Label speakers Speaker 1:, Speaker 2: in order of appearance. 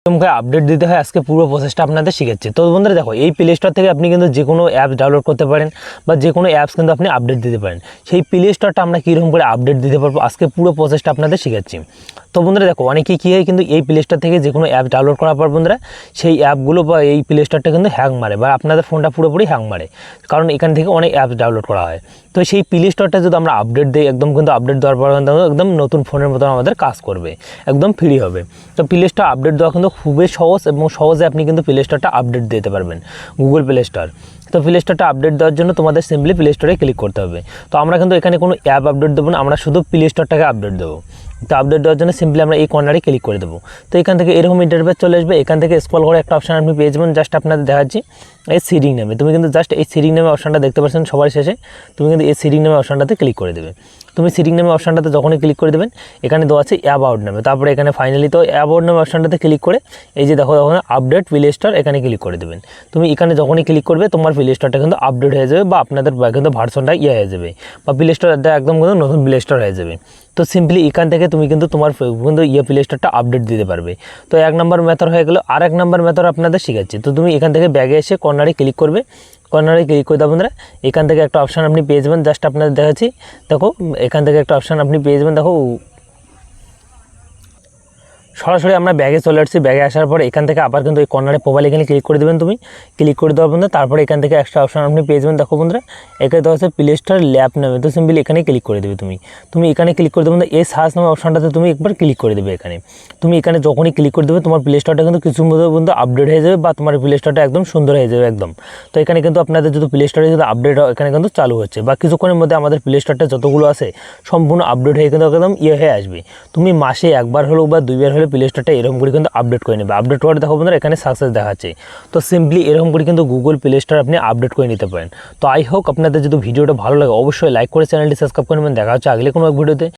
Speaker 1: তোমাকে আপডেট দিতে হয় আজকে পুরো প্রসেসটা আপনাদের শিখাচ্ছি। তো বন্ধুরা দেখো, এই প্লে স্টোর থেকে আপনি কিন্তু যে কোনো অ্যাপস ডাউনলোড করতে পারেন বা যে কোনো অ্যাপস কিন্তু আপনি আপডেট দিতে পারেন। সেই প্লে স্টোরটা আমরা কীরকম করে আপডেট দিতে পারবো আজকে পুরো প্রসেসটা আপনাদের শিখাচ্ছি। তো বন্ধুরা দেখো, অনেকেই কী হয় কিন্তু এই প্লে স্টোর থেকে যে কোনো অ্যাপ ডাউনলোড করার পর বন্ধুরা সেই অ্যাপগুলো বা এই প্লে স্টোরটা কিন্তু হ্যাং মারে বা আপনাদের ফোনটা পুরোপুরি হ্যাং মারে, কারণ এখান থেকে অনেক অ্যাপস ডাউনলোড করা হয়। তো সেই প্লে স্টোরটা যদি আমরা আপডেট দিই, একদম কিন্তু আপডেট দেওয়ার পর একদম নতুন ফোনের মতন আমাদের কাজ করবে, একদম ফ্রি হবে। তো প্লে স্টোর আপডেট দেওয়া কিন্তু খুবই সহজ এবং সহজে আপনি কিন্তু প্লে স্টোরটা আপডেট দিতে পারবেন, গুগল প্লে স্টোর। তো প্লে স্টোরটা আপডেট দেওয়ার জন্য তোমাদের সিম্পলি প্লে স্টোরে ক্লিক করতে হবে। তো আমরা কিন্তু এখানে কোনো অ্যাপ আপডেট দেবো না, আমরা শুধু প্লে স্টোরটাকে আপডেট দেবো। তো আপডেট দেওয়ার জন্য সিম্পলি আমরা এই কর্নারে ক্লিক করে দেবো। তো এখান থেকে এরকম ইন্টারফেস চলে আসবে। এখান থেকে স্ক্রল করে একটা অপশন আপনি পেয়ে যাবেন, জাস্ট আপনাদের দেখাচ্ছি এই সিডিং নেমে। তুমি কিন্তু জাস্ট এই সিডিং নেমে অপশনটা দেখতে পাচ্ছেন সবার শেষে, তুমি কিন্তু এই সিডিং নেমে অপশনটাতে ক্লিক করে দেবে। তুমি সিডিং নেমে অপশনটাতে যখনই ক্লিক করে দেবেন, এখানে দেওয়া আছে অ্যাবাউট নামে, তারপরে এখানে ফাইনালি তো অ্যাবাউট নামে অপশনটাতে ক্লিক করে এই যে দেখো তখন আপডেট প্লে স্টোর এখানে ক্লিক করে দেবেন। তুমি এখানে যখনই ক্লিক করবে তোমার প্লে স্টোরটা কিন্তু আপডেট হয়ে যাবে বা আপনাদের কিন্তু ভার্সনটা হয়ে যাবে বা প্লে স্টোরটা একদম কিন্তু নতুন প্লে স্টোর হয়ে যাবে। তো সিম্পলি এখান থেকে তুমি কিন্তু তোমার কিন্তু প্লে স্টোরটা আপডেট দিতে পারবে। তো এক নম্বর মেথড হয়ে গেলো। আর এক নম্বর মেথড আপনাদের শিখাচ্ছি। তো তুমি এখান থেকে ব্যাগে এসে কর্নারে ক্লিক করবে, কর্নারে ক্লিক করে দেবো বন্ধুরা। এখান থেকে একটা অপশান আপনি পেয়ে যাবেন, জাস্ট আপনাদের দেখাচ্ছি দেখো, এখান থেকে একটা অপশান আপনি পেয়ে যাবেন। দেখো সরাসরি আমরা ব্যাগে চলে আসছি। ব্যাগে আসার পর এখান থেকে আবার কিন্তু এই কর্নারে মোবাইল এখানে ক্লিক করে দেবেন। তুমি ক্লিক করে দেওয়ার বন্ধুরা তারপরে এখান থেকে একটা অপশন আপনি পেয়ে যাবেন। দেখো বন্ধুরা, এখানে দেওয়া আছে প্লে স্টোর ল্যাব নামে। তো সিম্পলি এখানে ক্লিক করে দেবে। তুমি এখানে ক্লিক করে দেবে বন্ধুরা, এই সার্চ নামে অপশনটাতে তুমি একবার ক্লিক করে দেবে। এখানে তুমি এখানে যখনই ক্লিক করে দেবে তোমার প্লে স্টোরটা কিন্তু কিছু মধ্যে বন্ধু আপডেট হয়ে যাবে বা তোমার প্লে স্টোরটা একদম সুন্দর হয়ে যাবে একদম। তো এখানে কিন্তু আপনাদের যদি প্লে স্টোরে যদি আপডেট হয় এখানে কিন্তু চালু হচ্ছে বা কিছুক্ষণের মধ্যে আমাদের প্লে স্টোরটা যতগুলো আছে সম্পূর্ণ আপডেট হয়ে কিন্তু একদম হয়ে আসবে। তুমি মাসে একবার হলেও বা দুইবার হলে প্লে স্টোরটা এরকম করে কিন্তু আপডেট করে নেবে। আপডেট করে দেখো বন্ধুরা এখানে সাকসেস দেখাচ্ছে। তো সিম্পলি এরকম করে কিন্তু গুগল প্লে স্টোর আপনি আপডেট করে নিতে পারেন। তো আই হোপ আপনাদের যদি ভিডিওটা ভালো লাগে অবশ্যই লাইক করে চ্যানেলটি সাবস্ক্রাইব করে নেবেন। দেখা হচ্ছে আগলে কোনো এক ভিডিওতে।